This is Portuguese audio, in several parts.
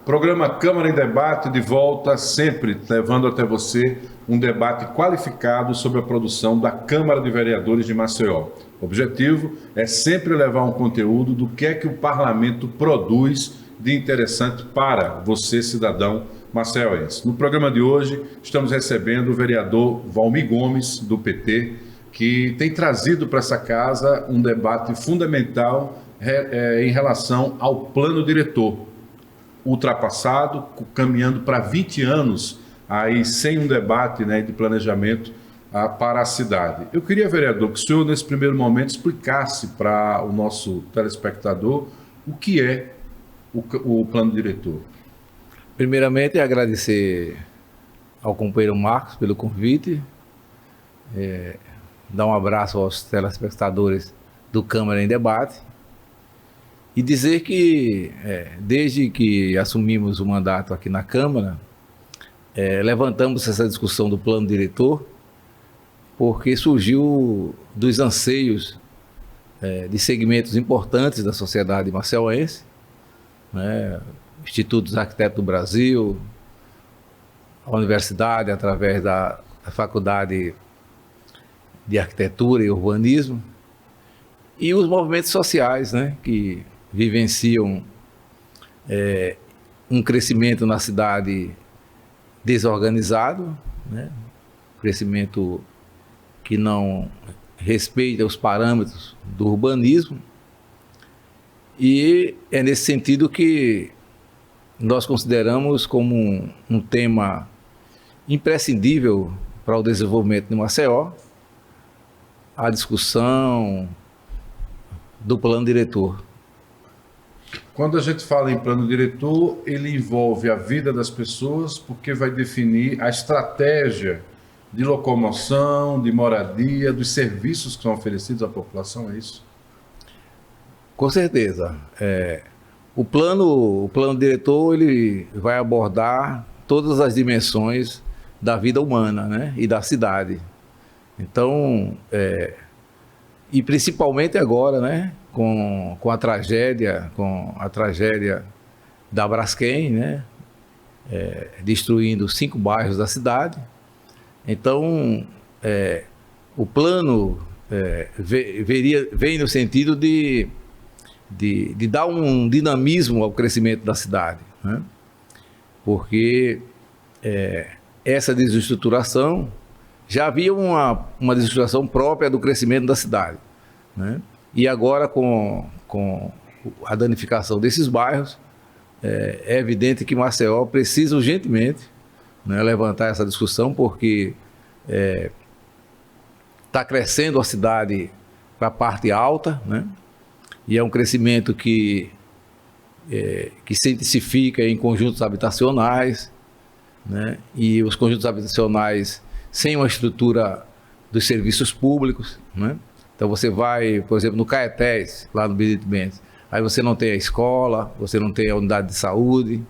Programa Câmara em Debate de volta, sempre levando até você um debate qualificado sobre a produção da Câmara de Vereadores de Maceió. O objetivo é sempre levar um conteúdo do que é que o parlamento produz de interessante para você, cidadão maceioense. No programa de hoje, estamos recebendo o vereador Valmir Gomes, do PT, que tem trazido para essa casa um debate fundamental em relação ao plano diretor, ultrapassado, caminhando para 20 anos, aí sem um debate, né, de planejamento para a cidade. Eu queria, vereador, que o senhor, nesse primeiro momento, explicasse para o nosso telespectador o que é o plano diretor. Primeiramente, agradecer ao companheiro Marcos pelo convite, dar um abraço aos telespectadores do Câmara em Debate e dizer que, desde que assumimos o mandato aqui na Câmara, levantamos essa discussão do plano diretor, porque surgiu dos anseios de segmentos importantes da sociedade maceiense, né? Instituto dos Arquitetos do Brasil, a universidade, através da Faculdade de Arquitetura e Urbanismo, e os movimentos sociais, né, que vivenciam um crescimento na cidade desorganizado, né, crescimento que não respeita os parâmetros do urbanismo, e é nesse sentido que nós consideramos como um tema imprescindível para o desenvolvimento de Maceió a discussão do plano diretor. Quando a gente fala em plano diretor, ele envolve a vida das pessoas, porque vai definir a estratégia de locomoção, de moradia, dos serviços que são oferecidos à população, é isso? Com certeza. O plano diretor, ele vai abordar todas as dimensões da vida humana, né, e da cidade. Então, e principalmente agora, né, com a tragédia da Braskem, né, destruindo 5 bairros da cidade. Então, o plano vem no sentido de dar um dinamismo ao crescimento da cidade, né? Porque essa desestruturação, já havia uma desestruturação própria do crescimento da cidade, né? E agora com a danificação desses bairros, é evidente que Maceió precisa urgentemente, né, levantar essa discussão, porque está crescendo a cidade para a parte alta, né? E é um crescimento que se intensifica em conjuntos habitacionais, né? E os conjuntos habitacionais sem uma estrutura dos serviços públicos, né? Então você vai, por exemplo, no Caetés, lá no Benedito Mendes, aí você não tem a escola, você não tem a unidade de saúde,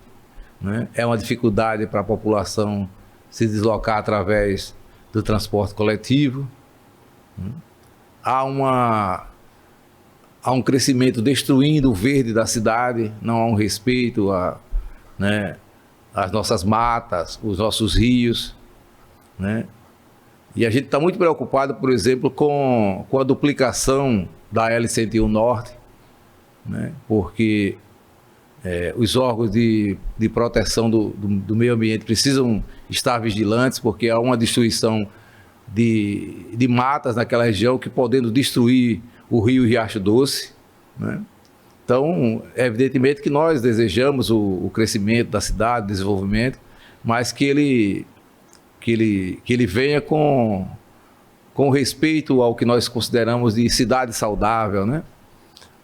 né? É uma dificuldade para a população se deslocar através do transporte coletivo, né? Há um crescimento destruindo o verde da cidade, não há um respeito né, às nossas matas, os nossos rios, né? E a gente está muito preocupado, por exemplo, com a duplicação da L101 Norte, né? Porque os órgãos de proteção do meio ambiente precisam estar vigilantes, porque há uma destruição de matas naquela região que podendo destruir o rio Riacho Doce, né? Então, evidentemente que nós desejamos o crescimento da cidade, o desenvolvimento, mas que ele venha com respeito ao que nós consideramos de cidade saudável, né?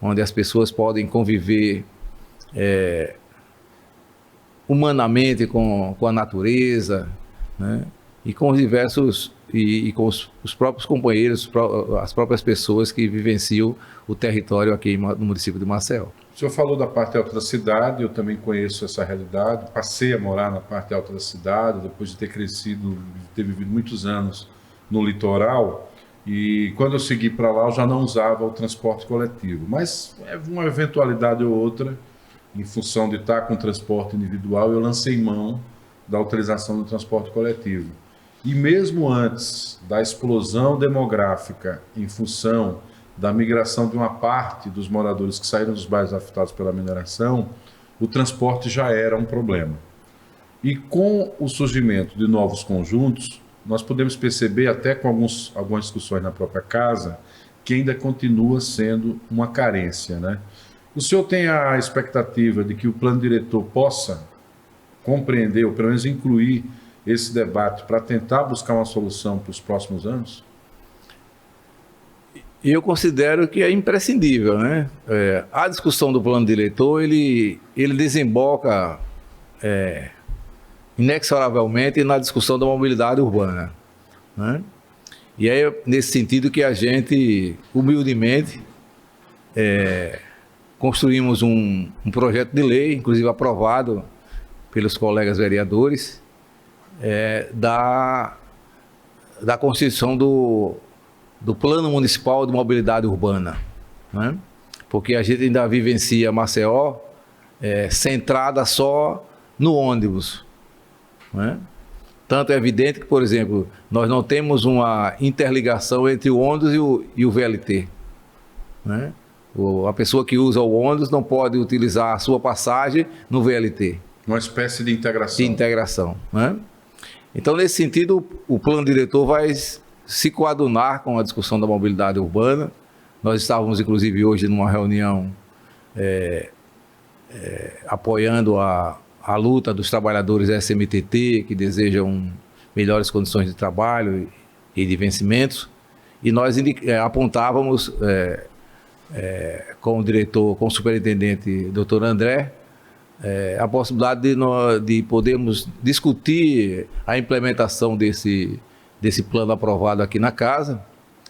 Onde as pessoas podem conviver humanamente com a natureza, né? E com os diversos e com os próprios companheiros, as próprias pessoas que vivenciam o território aqui no município de Maceió. O senhor falou da parte alta da cidade, eu também conheço essa realidade, passei a morar na parte alta da cidade, depois de ter crescido, ter vivido muitos anos no litoral, e quando eu segui para lá eu já não usava o transporte coletivo, mas uma eventualidade ou outra em função de estar com transporte individual, eu lancei mão da utilização do transporte coletivo. E mesmo antes da explosão demográfica, em função da migração de uma parte dos moradores que saíram dos bairros afetados pela mineração, o transporte já era um problema. E com o surgimento de novos conjuntos, nós podemos perceber, até com algumas discussões na própria casa, que ainda continua sendo uma carência, né? O senhor tem a expectativa de que o plano diretor possa compreender, ou pelo menos incluir esse debate para tentar buscar uma solução para os próximos anos? Eu considero que é imprescindível, né? A discussão do plano diretor, ele desemboca inexoravelmente na discussão da mobilidade urbana, né? E é nesse sentido que a gente, humildemente, construímos um projeto de lei, inclusive aprovado pelos colegas vereadores, da constituição do Plano Municipal de Mobilidade Urbana, né? Porque a gente ainda vivencia Maceió centrada só no ônibus, né? Tanto é evidente que, por exemplo, nós não temos uma interligação entre o ônibus e o VLT, né? A pessoa que usa o ônibus não pode utilizar a sua passagem no VLT. Uma espécie de integração. De integração, né? Então, nesse sentido, o plano diretor vai se coadunar com a discussão da mobilidade urbana. Nós estávamos, inclusive, hoje numa reunião apoiando a luta dos trabalhadores SMTT, que desejam melhores condições de trabalho e de vencimentos, e nós apontávamos com o diretor, com o superintendente Dr. André, a possibilidade de podermos discutir a implementação desse plano aprovado aqui na casa,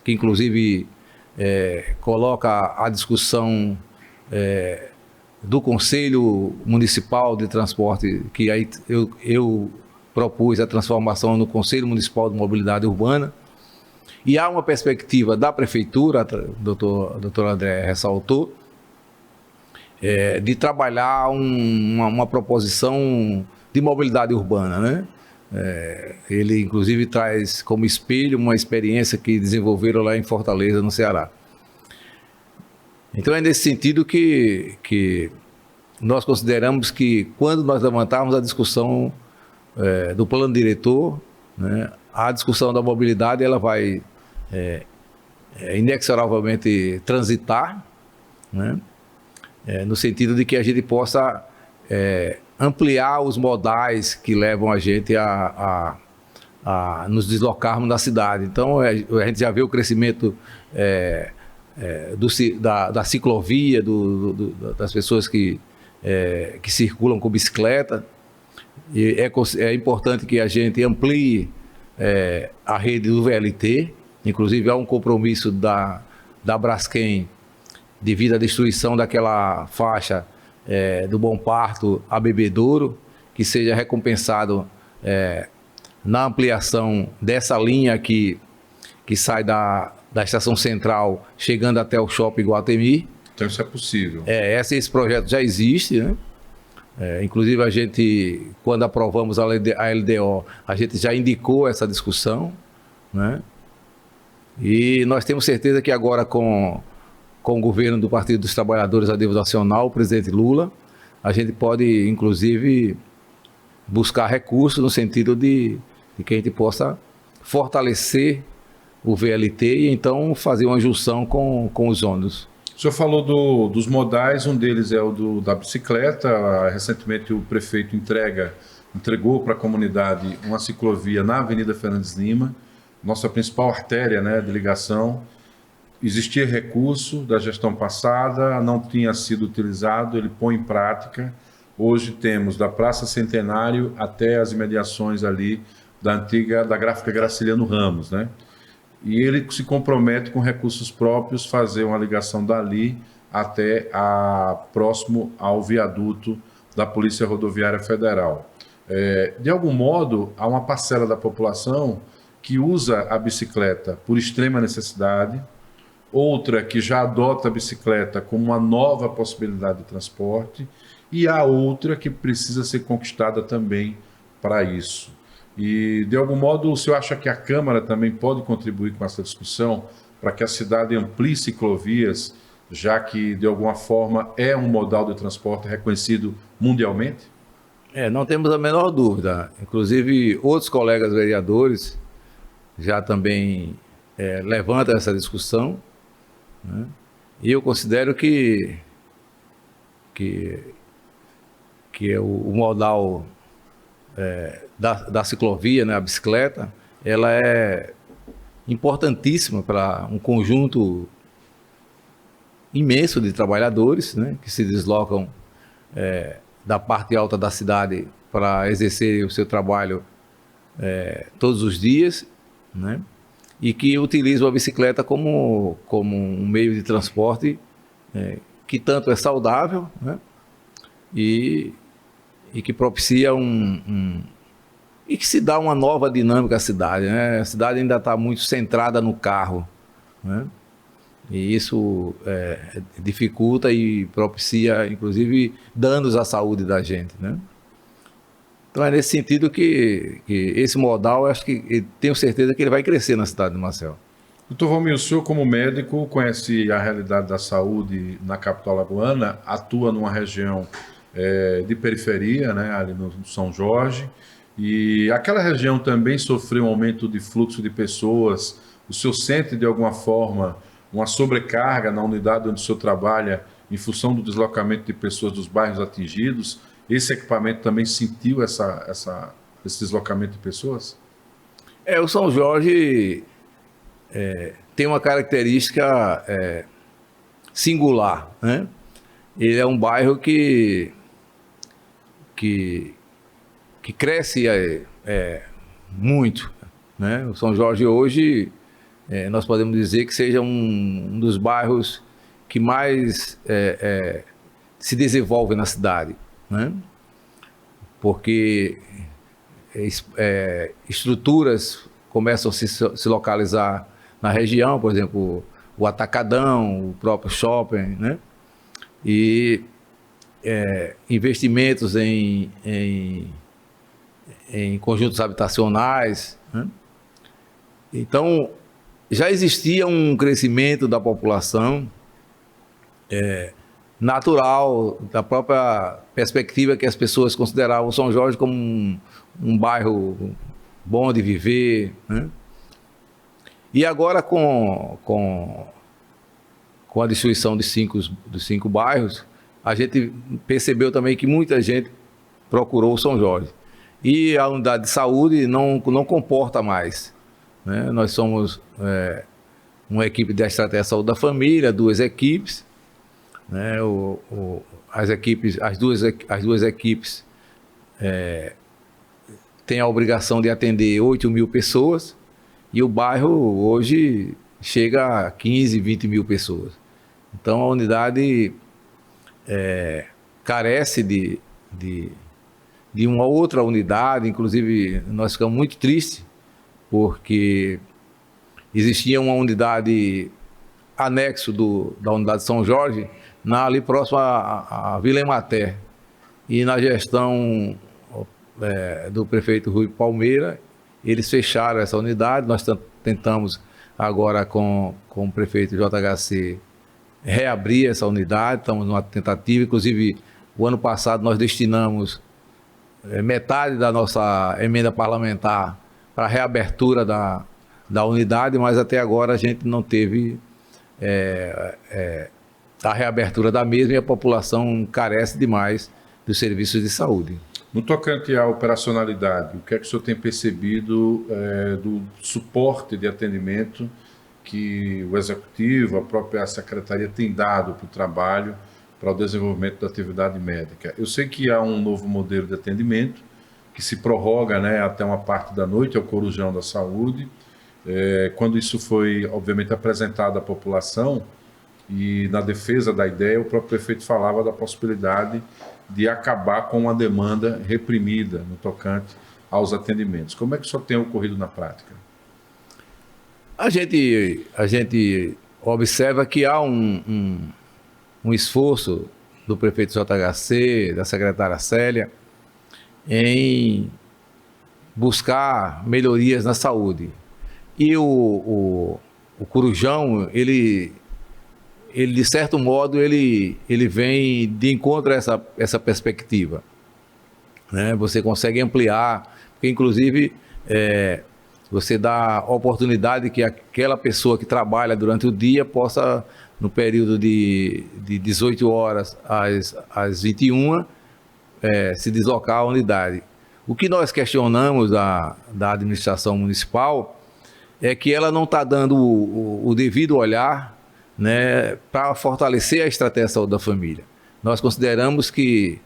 que inclusive coloca a discussão do Conselho Municipal de Transporte, que aí eu propus a transformação no Conselho Municipal de Mobilidade Urbana, e há uma perspectiva da Prefeitura, o doutor André ressaltou, de trabalhar uma proposição de mobilidade urbana, né? Ele, inclusive, traz como espelho uma experiência que desenvolveram lá em Fortaleza, no Ceará. Então, é nesse sentido que nós consideramos que, quando nós levantarmos a discussão do plano diretor, né, a discussão da mobilidade ela vai inexoravelmente transitar, né, no sentido de que a gente possa ampliar os modais que levam a gente a nos deslocarmos da cidade. Então, a gente já vê o crescimento da ciclovia, das pessoas que circulam com bicicleta. E é importante que a gente amplie a rede do VLT. Inclusive, há um compromisso da Braskem devido à destruição daquela faixa do Bom Parto a Bebedouro, que seja recompensado na ampliação dessa linha que sai da Estação Central, chegando até o Shopping Iguatemi. Então isso é possível. Esse projeto já existe, né? Inclusive, a gente, quando aprovamos a LDO, a gente já indicou essa discussão, né? E nós temos certeza que agora, com o governo do Partido dos Trabalhadores a nível nacional, o presidente Lula, a gente pode, inclusive, buscar recursos no sentido de que a gente possa fortalecer o VLT e então fazer uma junção com os ônibus. O senhor falou dos modais, um deles é o da bicicleta. Recentemente o prefeito entregou para a comunidade uma ciclovia na Avenida Fernandes Lima, nossa principal artéria, né, de ligação. Existia recurso da gestão passada, não tinha sido utilizado, ele põe em prática. Hoje temos da Praça Centenário até as imediações ali da Gráfica Graciliano Ramos, né? E ele se compromete com recursos próprios fazer uma ligação dali até próximo ao viaduto da Polícia Rodoviária Federal. De algum modo, há uma parcela da população que usa a bicicleta por extrema necessidade, outra que já adota a bicicleta como uma nova possibilidade de transporte, e há outra que precisa ser conquistada também para isso. E, de algum modo, o senhor acha que a Câmara também pode contribuir com essa discussão para que a cidade amplie ciclovias, já que, de alguma forma, é um modal de transporte reconhecido mundialmente? Não temos a menor dúvida. Inclusive, outros colegas vereadores já também levantam essa discussão, né? E eu considero que é o modal da ciclovia, né, a bicicleta, ela é importantíssima para um conjunto imenso de trabalhadores, né, que se deslocam da parte alta da cidade para exercer o seu trabalho todos os dias, né, e que utilizam a bicicleta como um meio de transporte que tanto é saudável, né, e que propicia e que se dá uma nova dinâmica à cidade, né? A cidade ainda está muito centrada no carro, né? E isso dificulta e propicia, inclusive, danos à saúde da gente, né? Então é nesse sentido que esse modal, eu acho que tenho certeza que ele vai crescer na cidade de Maceió. Doutor Valmir, o senhor, como médico, conhece a realidade da saúde na capital alagoana, atua numa região de periferia, né, ali no São Jorge, e aquela região também sofreu um aumento de fluxo de pessoas. O senhor sente, de alguma forma, uma sobrecarga na unidade onde o senhor trabalha em função do deslocamento de pessoas dos bairros atingidos? Esse equipamento também sentiu esse deslocamento de pessoas? O São Jorge tem uma característica singular, né? Ele é um bairro que cresce muito, né? O São Jorge hoje, nós podemos dizer que seja um dos bairros que mais se desenvolve na cidade, né? Porque estruturas começam a se localizar na região, por exemplo, o Atacadão, o próprio shopping, né? E investimentos em conjuntos habitacionais, né? Então, já existia um crescimento da população natural, da própria perspectiva que as pessoas consideravam São Jorge como um bairro bom de viver, né? E agora com a destruição dos cinco bairros, a gente percebeu também que muita gente procurou o São Jorge. E a unidade de saúde não comporta mais, né? Nós somos uma equipe de estratégia de saúde da família, 2 equipes, né? As duas equipes têm a obrigação de atender 8.000 pessoas, e o bairro hoje chega a 15, 20 mil pessoas. Então a unidade carece de uma outra unidade. Inclusive nós ficamos muito tristes porque existia uma unidade anexo da unidade de São Jorge ali próximo à Vila Emater, e na gestão do prefeito Rui Palmeira eles fecharam essa unidade. Nós tentamos agora com o prefeito JHC reabrir essa unidade, estamos numa tentativa. Inclusive o ano passado nós destinamos metade da nossa emenda parlamentar para a reabertura da unidade, mas até agora a gente não teve a reabertura da mesma, e a população carece demais dos serviços de saúde. No tocante à operacionalidade, o que é que o senhor tem percebido do suporte de atendimento que o Executivo, a própria Secretaria tem dado para o trabalho, para o desenvolvimento da atividade médica? Eu sei que há um novo modelo de atendimento que se prorroga, né, até uma parte da noite, é o Corujão da Saúde. Quando isso foi, obviamente, apresentado à população, e na defesa da ideia, o próprio prefeito falava da possibilidade de acabar com uma demanda reprimida no tocante aos atendimentos. Como é que isso tem ocorrido na prática? A gente observa que há um esforço do prefeito JHC, da secretária Célia, em buscar melhorias na saúde. E o Corujão, ele de certo modo, ele vem de encontro a essa perspectiva, né? Você consegue ampliar, porque inclusive você dá oportunidade que aquela pessoa que trabalha durante o dia possa, no período de 18 horas às 21, se deslocar à unidade. O que nós questionamos da administração municipal é que ela não está dando o devido olhar, né, para fortalecer a estratégia de saúde da família. Nós consideramos que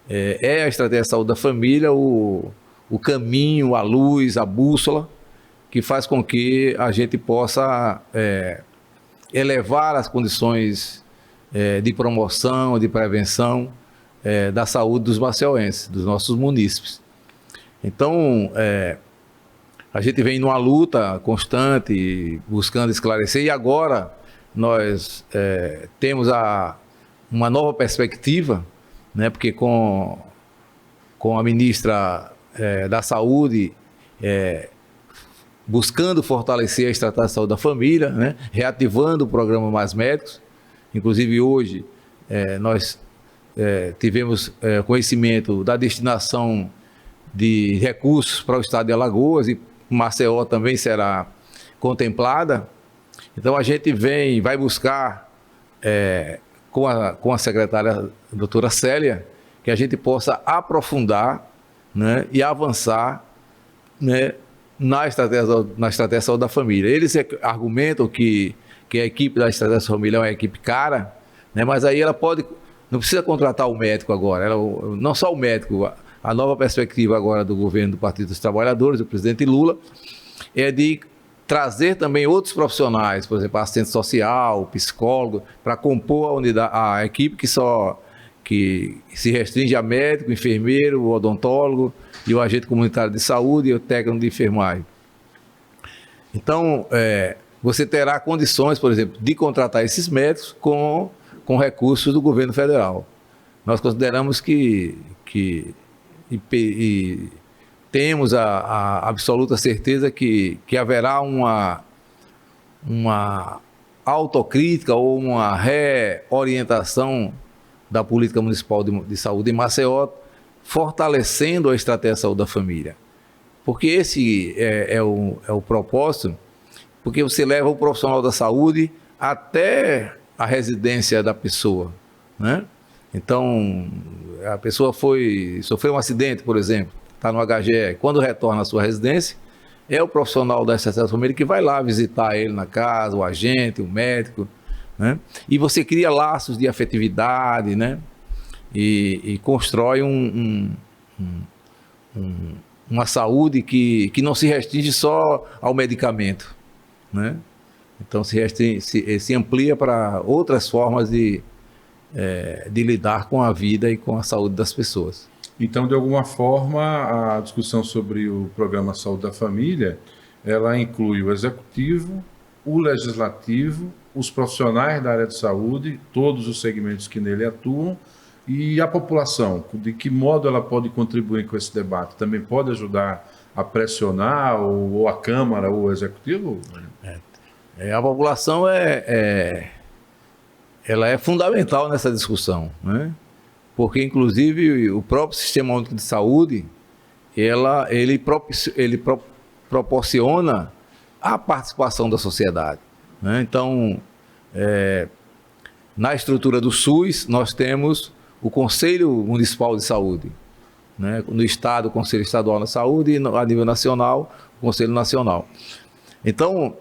a estratégia de saúde da família o caminho, a luz, a bússola, que faz com que a gente possa elevar as condições de promoção, de prevenção da saúde dos maceienses, dos nossos munícipes. Então, a gente vem numa luta constante, buscando esclarecer, e agora nós temos uma nova perspectiva, né, porque com a ministra da Saúde, buscando fortalecer a estratégia de saúde da família, né, reativando o programa Mais Médicos. Inclusive hoje nós tivemos conhecimento da destinação de recursos para o estado de Alagoas, e Maceió também será contemplada. Então a gente vai buscar com a secretária doutora Célia, que a gente possa aprofundar, né, e avançar, né, na estratégia de saúde da família. Eles argumentam que a equipe da estratégia da família é uma equipe cara, né, mas aí ela não precisa contratar o médico agora, não só o médico. A nova perspectiva agora do governo do Partido dos Trabalhadores, do presidente Lula, é de trazer também outros profissionais, por exemplo, assistente social, psicólogo, para compor a equipe que se restringe a médico, enfermeiro, odontólogo e o agente comunitário de saúde e o técnico de enfermagem. Então, você terá condições, por exemplo, de contratar esses médicos com recursos do governo federal. Nós consideramos que temos a absoluta certeza que haverá uma autocrítica ou uma reorientação da política municipal de saúde em Maceió, fortalecendo a estratégia de saúde da família. Porque esse é o propósito, porque você leva o profissional da saúde até a residência da pessoa, né? Então, a pessoa sofreu um acidente, por exemplo, está no HGE, quando retorna à sua residência, é o profissional da estratégia da família que vai lá visitar ele na casa, o agente, o médico, né? E você cria laços de afetividade, né? E constrói uma saúde que não se restringe só ao medicamento, né? Então se amplia para outras formas de lidar com a vida e com a saúde das pessoas. Então, de alguma forma, a discussão sobre o programa Saúde da Família, ela inclui o executivo, o legislativo, os profissionais da área de saúde, todos os segmentos que nele atuam, e a população. De que modo ela pode contribuir com esse debate? Também pode ajudar a pressionar ou a Câmara ou o Executivo? A população ela é fundamental nessa discussão, né? Porque, inclusive, o próprio Sistema Único de Saúde, ele proporciona a participação da sociedade, né? Então, na estrutura do SUS, nós temos o Conselho Municipal de Saúde, né? No Estado, o Conselho Estadual da Saúde, e a nível nacional, o Conselho Nacional. Então,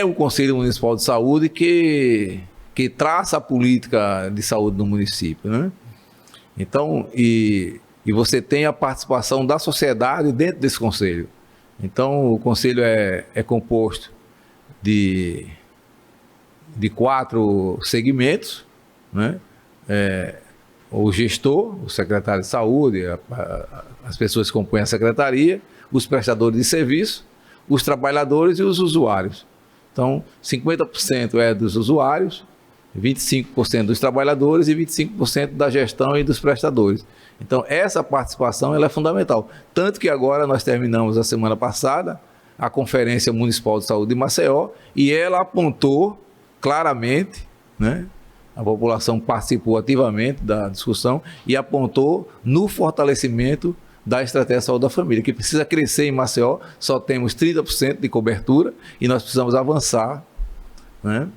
o Conselho Municipal de Saúde que traça a política de saúde no município, né? Então, e você tem a participação da sociedade dentro desse conselho. Então, o conselho é composto de 4 segmentos, né? O gestor, o secretário de saúde, as pessoas que compõem a secretaria, os prestadores de serviço, os trabalhadores e os usuários. Então, 50% é dos usuários, 25% dos trabalhadores e 25% da gestão e dos prestadores. Então, essa participação ela é fundamental. Tanto que agora nós terminamos a semana passada a Conferência Municipal de Saúde de Maceió e ela apontou claramente, né, a população participou ativamente da discussão e apontou no fortalecimento da estratégia de saúde da família, que precisa crescer em Maceió. Só temos 30% de cobertura e nós precisamos avançar, né?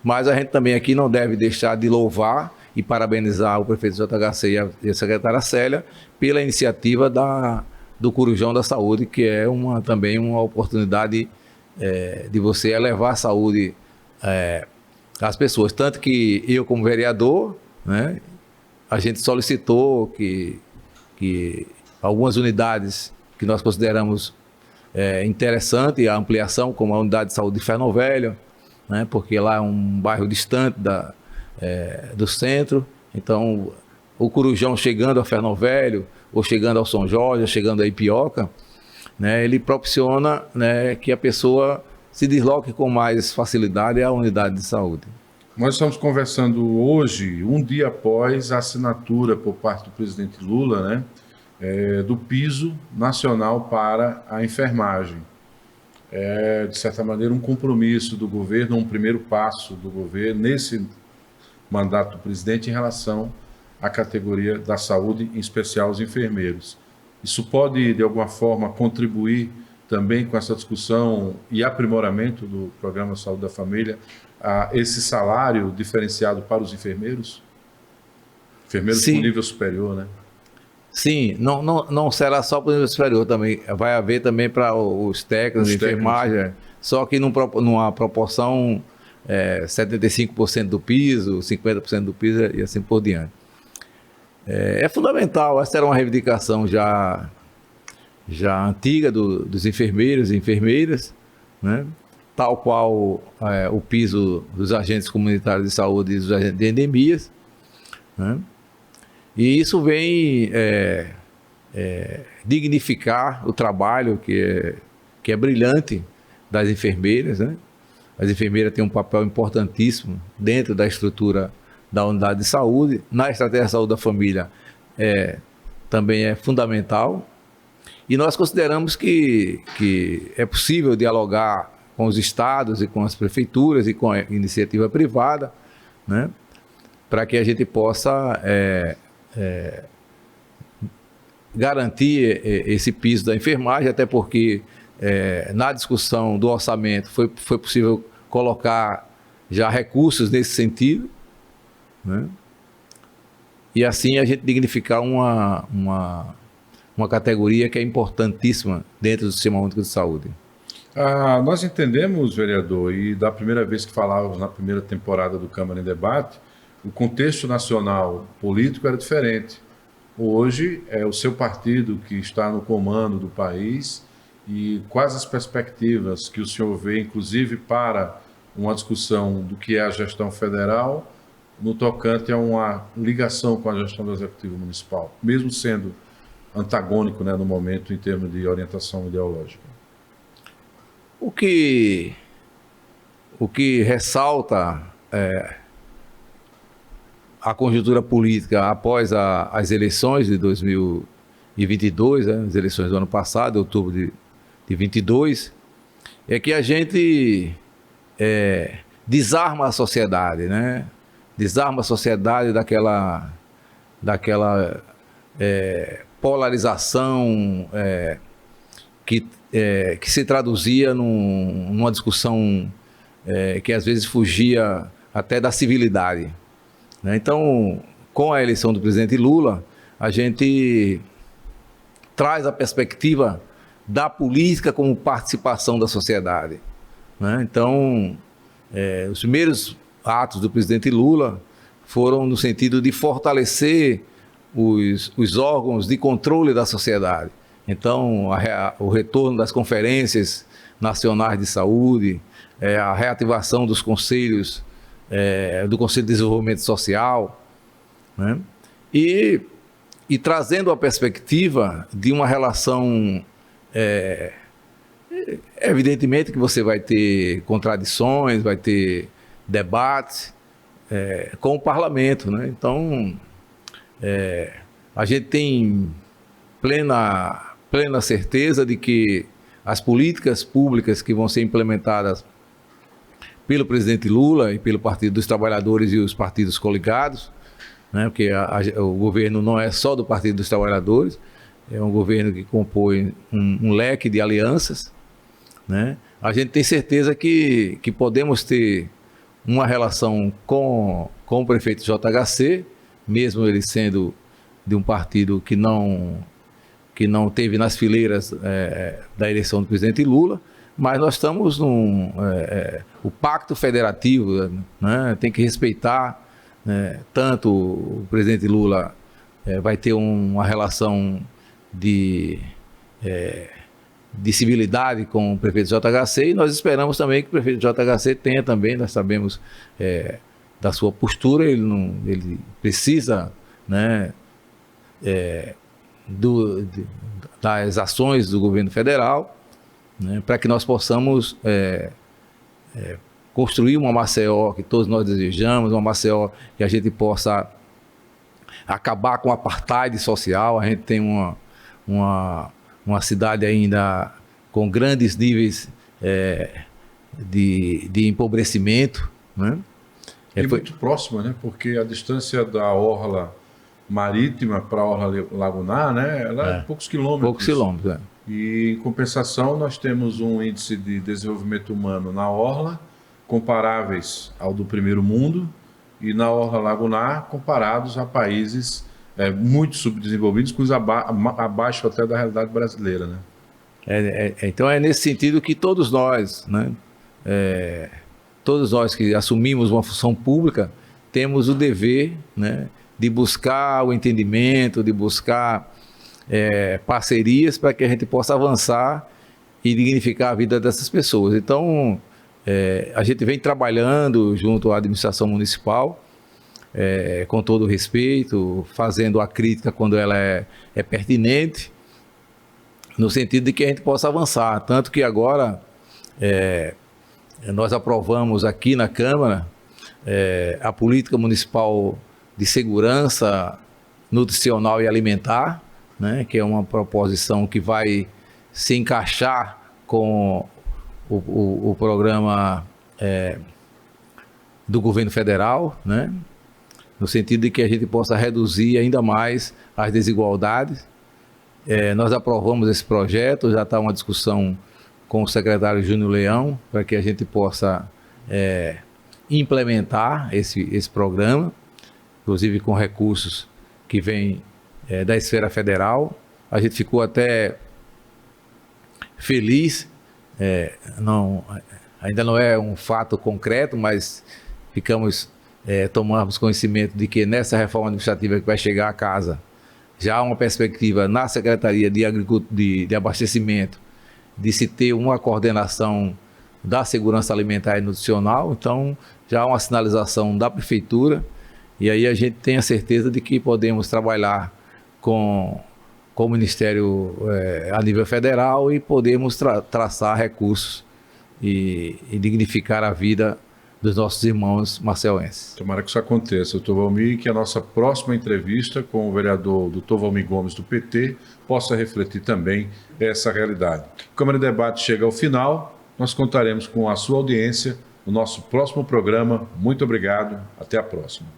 Mas a gente também aqui não deve deixar de louvar e parabenizar o prefeito JHC e a secretária Célia pela iniciativa do Corujão da Saúde, que é também uma oportunidade de você elevar a saúde às pessoas. Tanto que eu, como vereador, né, a gente solicitou que algumas unidades que nós consideramos interessante a ampliação, como a unidade de saúde de Ferno Velho, né, porque lá é um bairro distante do centro. Então, o Corujão chegando a Ferno Velho, ou chegando ao São Jorge, ou chegando a Ipioca, né, ele propiciona, né, que a pessoa se desloque com mais facilidade à unidade de saúde. Nós estamos conversando hoje, um dia após a assinatura por parte do presidente Lula, né, do piso nacional para a enfermagem. De certa maneira, um compromisso do governo, um primeiro passo do governo nesse mandato do presidente em relação à categoria da saúde, em especial os enfermeiros. Isso pode, de alguma forma, contribuir também com essa discussão e aprimoramento do Programa Saúde da Família, a esse salário diferenciado para os enfermeiros? Enfermeiros com nível superior, né? Sim, não será só para o nível superior também, vai haver também para os técnicos de enfermagem, só que numa proporção 75% do piso, 50% do piso e assim por diante. É fundamental, essa era uma reivindicação já antiga dos enfermeiros e enfermeiras, né? Tal qual o piso dos agentes comunitários de saúde e dos agentes de endemias, né? E isso vem dignificar o trabalho que é brilhante das enfermeiras, né? As enfermeiras têm um papel importantíssimo dentro da estrutura da unidade de saúde. Na estratégia de saúde da família também é fundamental. E nós consideramos que é possível dialogar com os estados e com as prefeituras e com a iniciativa privada, né, para que a gente possa garantir esse piso da enfermagem, até porque na discussão do orçamento foi possível colocar já recursos nesse sentido, né, e assim a gente dignificar uma categoria que é importantíssima dentro do Sistema Único de Saúde. Nós entendemos, vereador, e da primeira vez que falávamos na primeira temporada do Câmara em Debate, o contexto nacional político era diferente. Hoje é o seu partido que está no comando do país, e quais as perspectivas que o senhor vê, inclusive para uma discussão do que é a gestão federal, no tocante a uma ligação com a gestão do Executivo Municipal, mesmo sendo antagônico, né, no momento em termos de orientação ideológica? O que ressalta a conjuntura política após as eleições de 2022, as eleições do ano passado, outubro de 22, é que a gente desarma a sociedade, né? Desarma a sociedade daquela polarização que se traduzia numa discussão que às vezes fugia até da civilidade, né? Então, com a eleição do presidente Lula, a gente traz a perspectiva da política como participação da sociedade, né? Então, os primeiros atos do presidente Lula foram no sentido de fortalecer os órgãos de controle da sociedade. Então, o retorno das conferências nacionais de saúde, a reativação dos conselhos, do Conselho de Desenvolvimento Social, né? E trazendo a perspectiva de uma relação, evidentemente que você vai ter contradições, vai ter debates, com o parlamento, né? Então, a gente tem plena certeza de que as políticas públicas que vão ser implementadas pelo presidente Lula e pelo Partido dos Trabalhadores e os partidos coligados, né? Porque o governo não é só do Partido dos Trabalhadores, é um governo que compõe um leque de alianças, né? A gente tem certeza que podemos ter uma relação com o prefeito JHC, mesmo ele sendo de um partido que não teve nas fileiras da eleição do presidente Lula, mas nós estamos o pacto federativo, né? Tem que respeitar, né? Tanto o presidente Lula vai ter uma relação de civilidade com o prefeito JHC, e nós esperamos também que o prefeito JHC tenha também, nós sabemos da sua postura, ele precisa, né, das ações do governo federal, né, para que nós possamos construir uma Maceió que todos nós desejamos, uma Maceió que a gente possa acabar com o apartheid social. A gente tem uma cidade ainda com grandes níveis de empobrecimento, né? E muito próxima, né? Porque a distância da orla marítima para a orla lagunar, né? Ela é poucos quilômetros. Poucos quilômetros, E, em compensação, nós temos um índice de desenvolvimento humano na orla comparáveis ao do primeiro mundo, e na orla lagunar comparados a países muito subdesenvolvidos, inclusive abaixo até da realidade brasileira, né? Então é nesse sentido que todos nós, né, todos nós que assumimos uma função pública, temos o dever, né, de buscar o entendimento, de buscar parcerias para que a gente possa avançar e dignificar a vida dessas pessoas. Então, a gente vem trabalhando junto à administração municipal, com todo o respeito, fazendo a crítica quando ela é pertinente, no sentido de que a gente possa avançar. Tanto que agora nós aprovamos aqui na Câmara a política municipal de segurança nutricional e alimentar, né, que é uma proposição que vai se encaixar com o programa do governo federal, né, no sentido de que a gente possa reduzir ainda mais as desigualdades. Nós aprovamos esse projeto, já está uma discussão com o secretário Júnior Leão, para que a gente possa implementar esse programa, inclusive com recursos que vêm da esfera federal. A gente ficou até feliz, ainda não é um fato concreto, mas tomamos conhecimento de que nessa reforma administrativa que vai chegar à casa, já há uma perspectiva na Secretaria de Abastecimento de se ter uma coordenação da segurança alimentar e nutricional. Então já há uma sinalização da Prefeitura, e aí a gente tem a certeza de que podemos trabalhar com o Ministério a nível federal e podemos traçar recursos e dignificar a vida dos nossos irmãos maceienses. Tomara que isso aconteça, doutor Valmir, e que a nossa próxima entrevista com o vereador doutor Valmir Gomes, do PT, possa refletir também essa realidade. O Câmara de Debate chega ao final, nós contaremos com a sua audiência no nosso próximo programa. Muito obrigado, até a próxima.